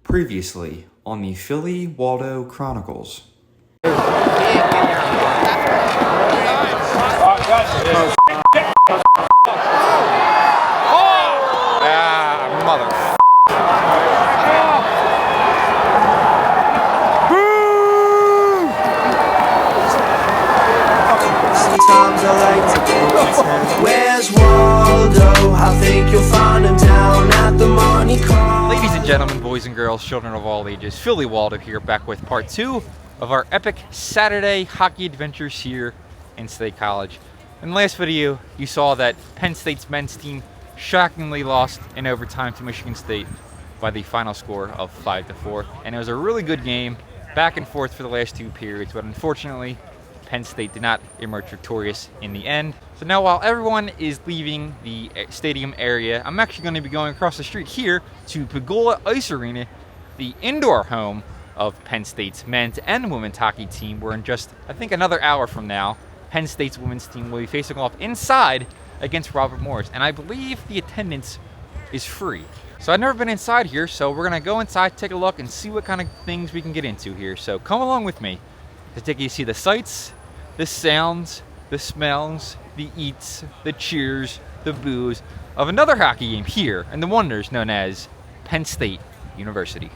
Previously on the PhillyWaldo Chronicles. Sometimes I like to pretend. Where's Waldo? I think you'll find him down at the Monte Carlo. Ladies and gentlemen, boys and girls, children of all ages, PhillyWaldo here, back with part 2 of our epic Saturday hockey adventures here in State College. In the last video, you saw that Penn State's men's team shockingly lost in overtime to Michigan State by the final score of 5-4. And it was a really good game, back and forth for the last 2 periods, but unfortunately, Penn State did not emerge victorious in the end. So now while everyone is leaving the stadium area, I'm actually going to be going across the street here to Pegula Ice Arena, the indoor home of Penn State's men's and women's hockey team, where in just, I think, another hour from now, Penn State's women's team will be facing off inside against Robert Morris. And I believe the attendance is free. So I've never been inside here, so we're going to go inside, take a look, and see what kind of things we can get into here. So come along with me to take you to see the sights, the sounds, the smells, the eats, the cheers, the boos of another hockey game here in the wonders known as Penn State University.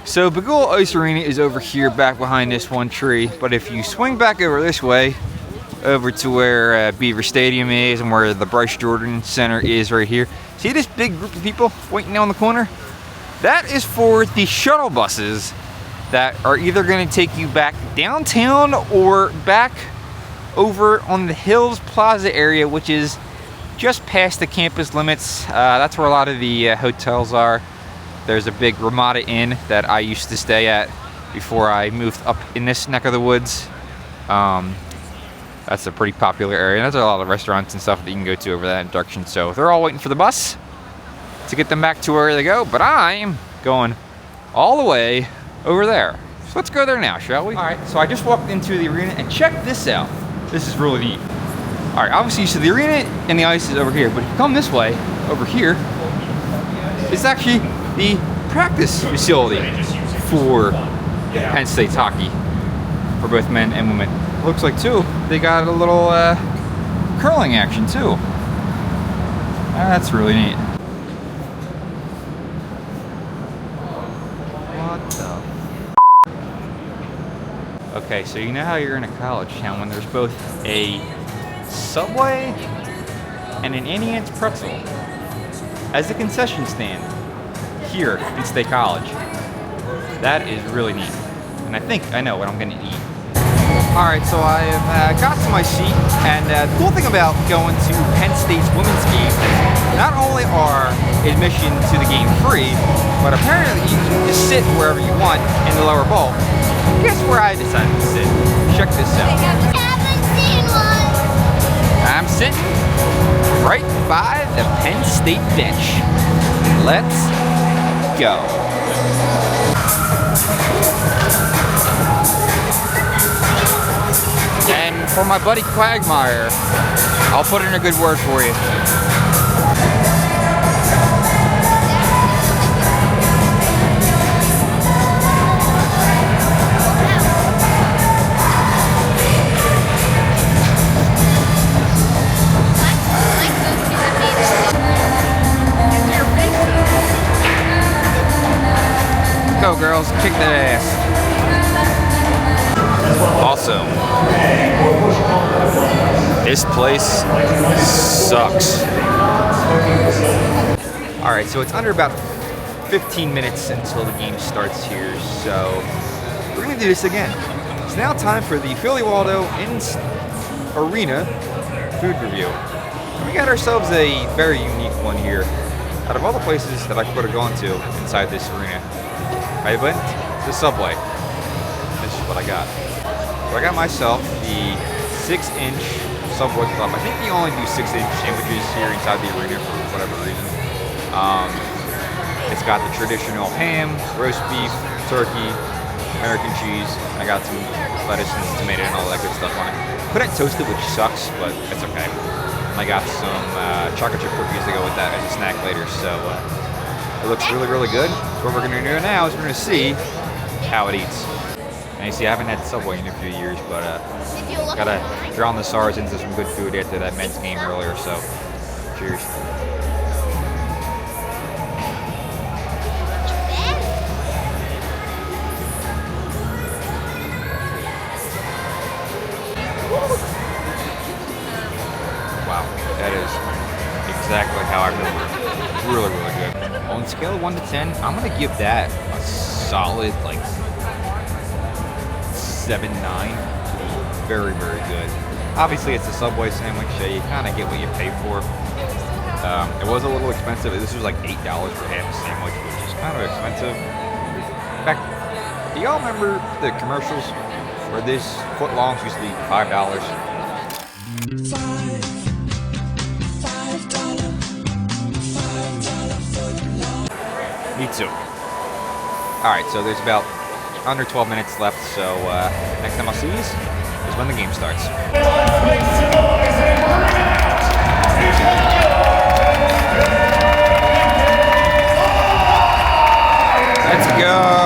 So Pegula Ice Arena is over here back behind this one tree, but if you swing back over this way, over to where Beaver Stadium is and where the Bryce Jordan Center is right here, see this big group of people waiting down the corner? That is for the shuttle buses that are either going to take you back downtown or back over on the Hills Plaza area, which is just past the campus limits. That's where a lot of the hotels are. There's a big Ramada Inn that I used to stay at before I moved up in this neck of the woods. That's a pretty popular area. There's a lot of restaurants and stuff that you can go to over that direction. So they're all waiting for the bus to get them back to where they go, but I'm going all the way over there. So let's go there now, shall we? All right, so I just walked into the arena and check this out. This is really neat. All right, obviously, so the arena and the ice is over here, but if you come this way, over here, it's actually the practice facility for Penn State's hockey for both men and women. Looks like, too, they got a little curling action, too. That's really neat. What the? Okay, so you know how you're in a college town when there's both a Subway and an Auntie Anne's pretzel as a concession stand here in State College. That is really neat. And I think I know what I'm gonna eat. All right, so I have got to my seat, and the cool thing about going to Penn State's women's game is not only are admission to the game free, but apparently you can just sit wherever you want in the lower bowl. Guess where I decided to sit? Check this out. I haven't seen one. I'm sitting right by the Penn State bench. Let's go. And for my buddy Quagmire, I'll put in a good word for you. Go girls, kick that ass. Also, this place sucks. Alright, so it's under about 15 minutes until the game starts here, so we're gonna do this again. It's now time for the PhillyWaldo Arena food review. And we got ourselves a very unique one here. Out of all the places that I could have gone to inside this arena, I went to Subway. This is what I got. So I got myself the 6-inch Subway Club. I think they only do 6-inch sandwiches here inside the arena for whatever reason. It's got the traditional ham, roast beef, turkey, American cheese. I got some lettuce and tomato and all that good stuff on it. Couldn't toast it, which sucks, but it's okay. And I got some chocolate chip cookies to go with that as a snack later. So It looks really, really good. So what we're gonna do now is we're gonna see how it eats. And you see, I haven't had Subway in a few years, but gotta drown the SARS into some good food after that men's game earlier, so cheers. Wow, that is exactly how I remember it. Really, really good. On a scale of 1 to 10, I'm gonna give that a solid like 7-9. Very, very good. Obviously, it's a Subway sandwich, so you kind of get what you pay for. It was a little expensive. This was like $8 for half a sandwich, which is kind of expensive. In fact, do y'all remember the commercials where this footlongs used to be $5? Me too. Alright, so there's about under 12 minutes left, so next time I'll see you is when the game starts. Let's go!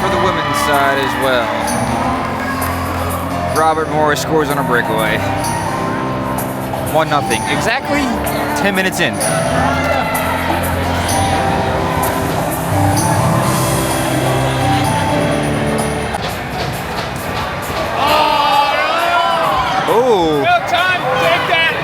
For the women's side as well. Robert Morris scores on a breakaway. 1-0. Exactly 10 minutes in. Oh. No time. Take that.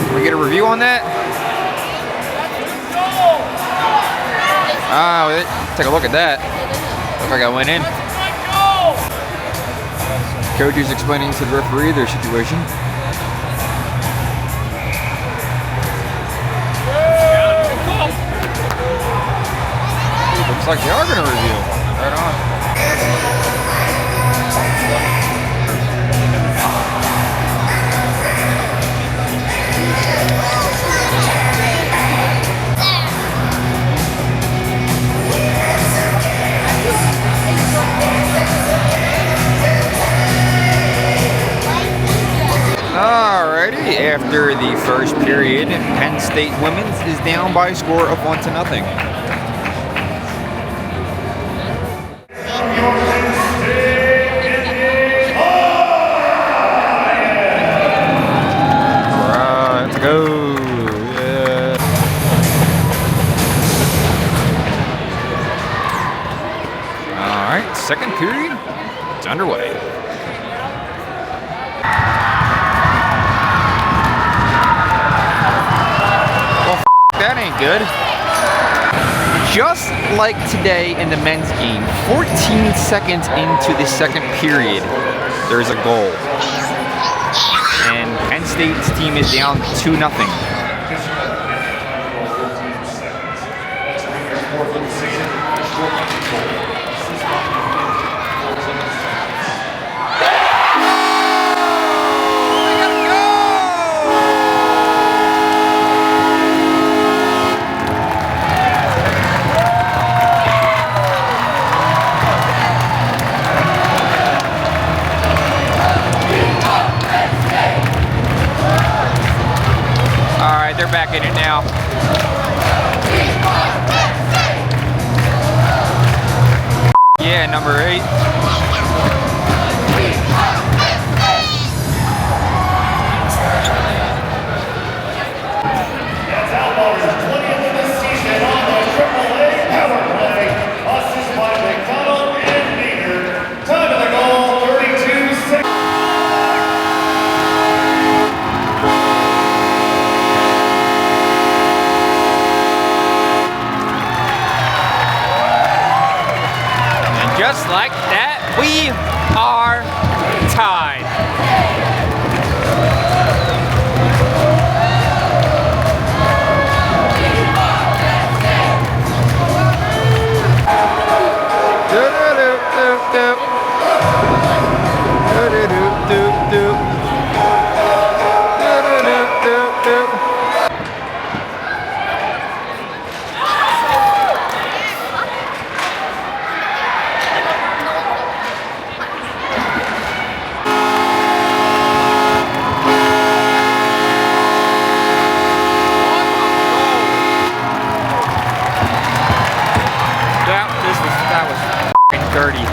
Can we get a review on that? Take a look at that. Looks like I went in. Coach is explaining to the referee their situation. Looks like they are going to review. Right on. Alrighty, after the first period, Penn State Women's is down by a score of 1-0. Right, let's go. Yeah. Alright, second period, it's underway. That ain't good. Just like today in the men's game, 14 seconds into the second period, there's a goal. And Penn State's team is down 2-0. They're back in it now. Yeah, number 8. That's Outlaws' 20th of the season on the AAA power play. Assist by McDonald and Beaver. Time of the goal, 32 seconds. Just like that, we are tied. That was f***ing dirty.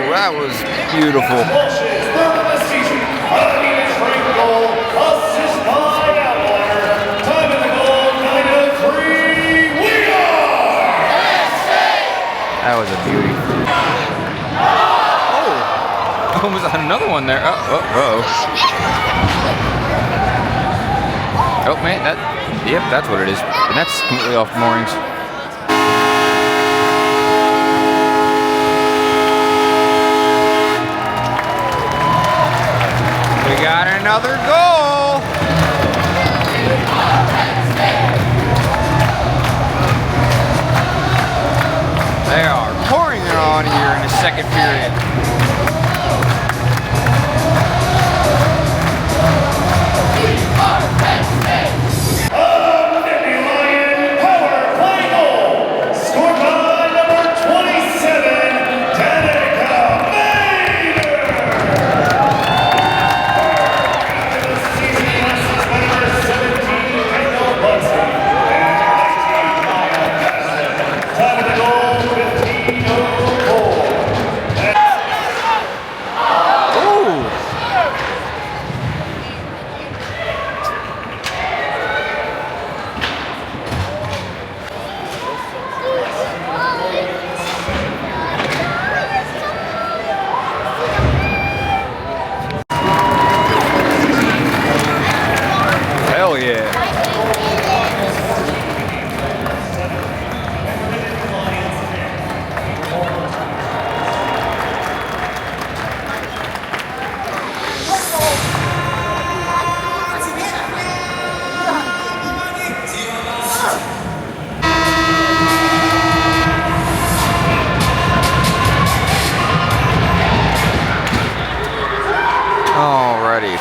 That was beautiful. That was a beauty. Oh, almost had another one there. Oh. Oh man, yep, that's what it is. And that's completely off the moorings. We got another goal. They are pouring it on here in the second period. Nittany Lion power play goal. Scored by number 27, Danica Maynard. After the season, classes by number 17, Kendall Budsey. Time of the goal, 15:04.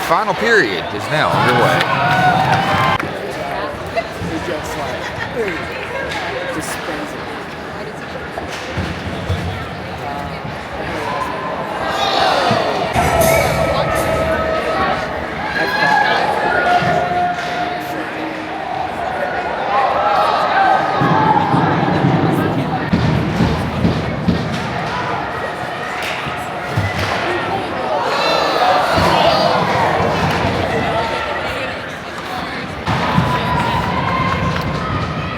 final period is now underway.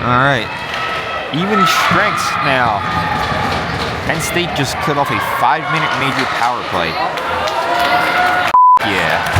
All right, even strengths now. Penn State just cut off a 5-minute major power play. Yeah.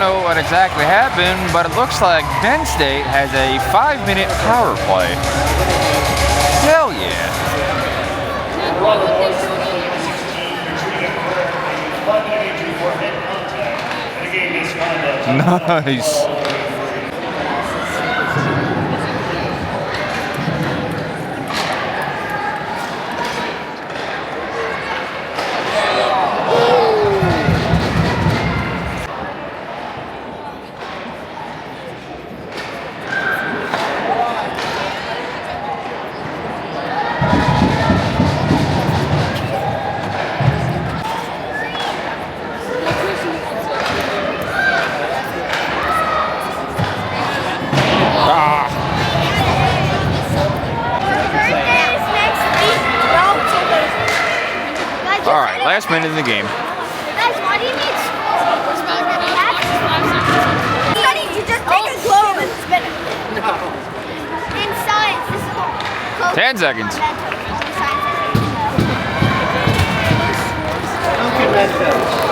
What exactly happened, but it looks like Penn State has a 5-minute power play. Hell yeah. Nice. Alright, last minute in the game. Guys, why do you need you just take a globe and spin it. No. In science, this is called 10 seconds. Okay, 3 seconds. 3 seconds.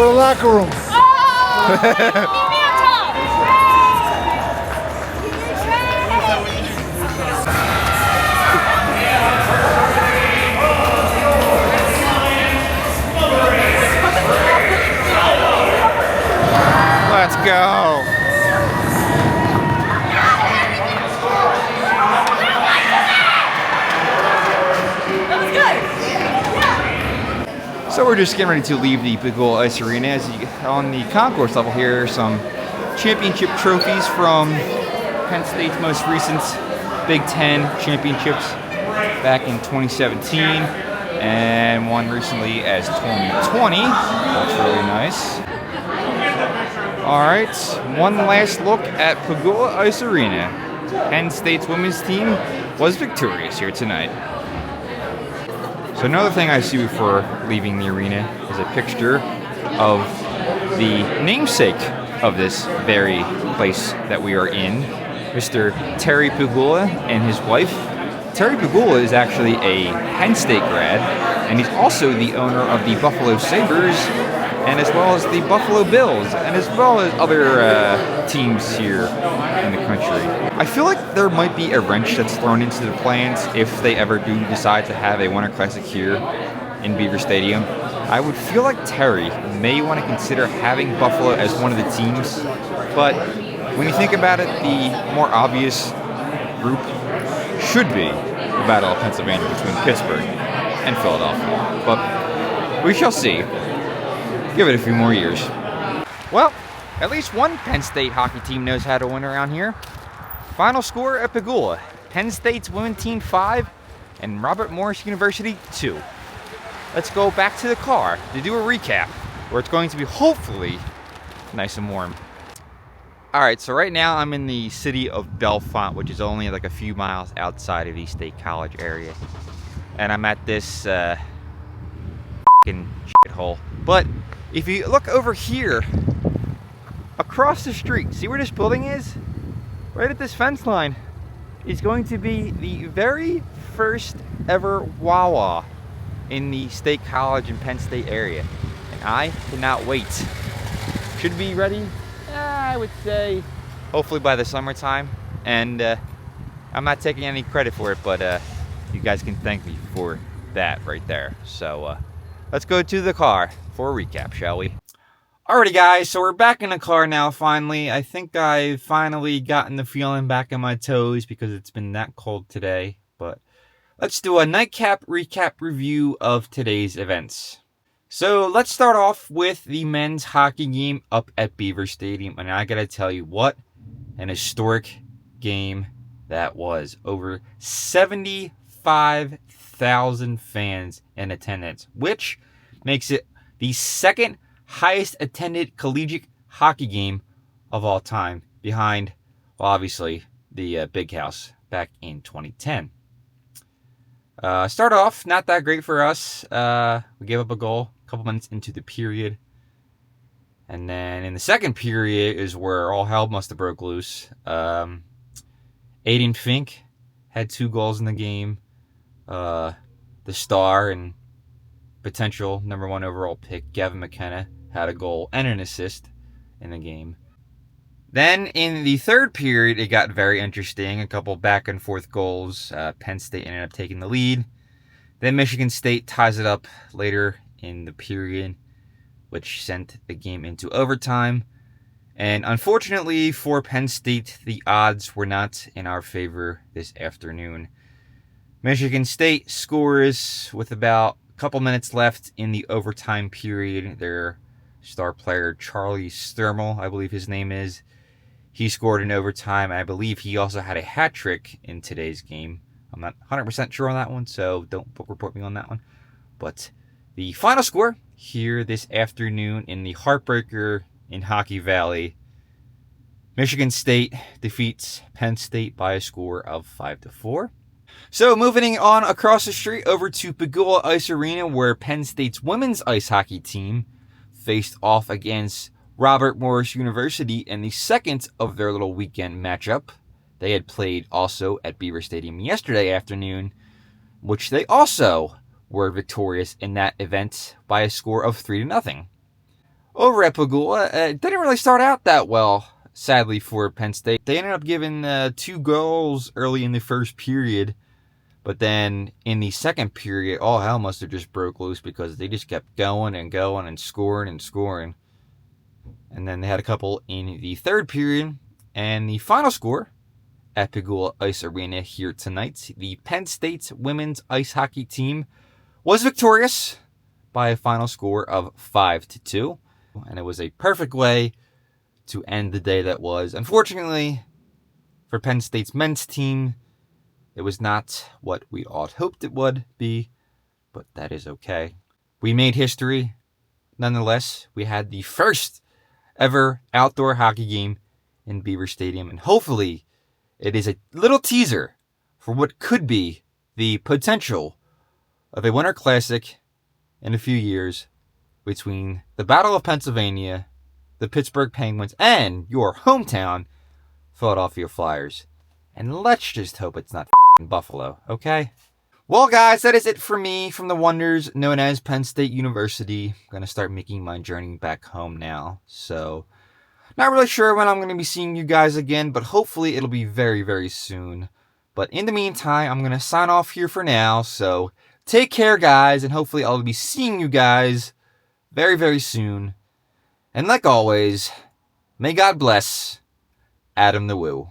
For the locker room. Meet me on top. Let's go. So we're just getting ready to leave the Pegula Ice Arena. As you, on the concourse level here, some championship trophies from Penn State's most recent Big Ten championships back in 2017, and one recently as 2020. That's really nice. All right, one last look at Pegula Ice Arena. Penn State's women's team was victorious here tonight. So another thing I see before leaving the arena is a picture of the namesake of this very place that we are in, Mr. Terry Pegula and his wife. Terry Pegula is actually a Penn State grad, and he's also the owner of the Buffalo Sabres, and as well as the Buffalo Bills, and as well as other teams here in the country. I feel like there might be a wrench that's thrown into the plans if they ever do decide to have a Winter Classic here in Beaver Stadium. I would feel like Terry may want to consider having Buffalo as one of the teams, but when you think about it, the more obvious group should be the Battle of Pennsylvania between Pittsburgh and Philadelphia. But we shall see. Give it a few more years. Well, at least one Penn State hockey team knows how to win around here. Final score at Pegula: Penn State's women's team 5 and Robert Morris University 2. Let's go back to the car to do a recap, where it's going to be hopefully nice and warm. All right, so right now I'm in the city of Bellefonte, which is only like a few miles outside of the State College area. And I'm at this fucking shithole. But if you look over here, across the street, see where this building is? Right at this fence line is going to be the very first ever Wawa in the State College and Penn State area. And I cannot wait. Should be ready, I would say, hopefully by the summertime. And I'm not taking any credit for it, but you guys can thank me for that right there. So let's go to the car for a recap, shall we? Alrighty guys, so we're back in the car now finally. I think I've finally gotten the feeling back in my toes because it's been that cold today. But let's do a nightcap recap review of today's events. So let's start off with the men's hockey game up at Beaver Stadium. And I gotta tell you, what an historic game that was. Over 75,000 fans in attendance, which makes it the second highest attended collegiate hockey game of all time, behind, well, obviously, the Big House back in 2010. Start off, not that great for us. We gave up a goal a couple minutes into the period. And then in the second period is where all hell must have broke loose. Aiden Fink had 2 goals in the game. The star and potential number 1 overall pick, Gavin McKenna, had a goal and an assist in the game. Then in the third period, it got very interesting. A couple back and forth goals. Penn State ended up taking the lead. Then Michigan State ties it up later in the period, which sent the game into overtime. And unfortunately for Penn State, the odds were not in our favor this afternoon. Michigan State scores with about a couple minutes left in the overtime period. Their star player, Charlie Sturmel, I believe his name is, he scored in overtime. I believe he also had a hat trick in today's game. I'm not 100% sure on that one, so don't book report me on that one. But the final score here this afternoon in the heartbreaker in Hockey Valley, Michigan State defeats Penn State by a score of 5-4. So moving on across the street over to Pegula Ice Arena, where Penn State's women's ice hockey team faced off against Robert Morris University in the second of their little weekend matchup. They had played also at Beaver Stadium yesterday afternoon, which they also were victorious in that event by a score of 3-0. over at Pegula. It didn't really start out that well, sadly, for Penn State. They ended up giving 2 goals early in the first period. But then in the second period, all hell must have just broke loose because they just kept going and going and scoring and scoring. And then they had a couple in the third period. And the final score at Pegula Ice Arena here tonight, the Penn State women's ice hockey team was victorious by a final score of 5-2. And it was a perfect way to end the day that was. Unfortunately, for Penn State's men's team, it was not what we all hoped it would be, but that is okay. We made history. Nonetheless, we had the first ever outdoor hockey game in Beaver Stadium, and hopefully it is a little teaser for what could be the potential of a Winter Classic in a few years between the Battle of Pennsylvania, the Pittsburgh Penguins, and your hometown, Philadelphia Flyers. And let's just hope it's not Buffalo, okay? Well, guys, that is it for me from the wonders known as Penn State University. I'm going to start making my journey back home now. So, not really sure when I'm going to be seeing you guys again, but hopefully it'll be very, very soon. But in the meantime, I'm going to sign off here for now. So, take care, guys, and hopefully I'll be seeing you guys very, very soon. And like always, may God bless Adam the Woo.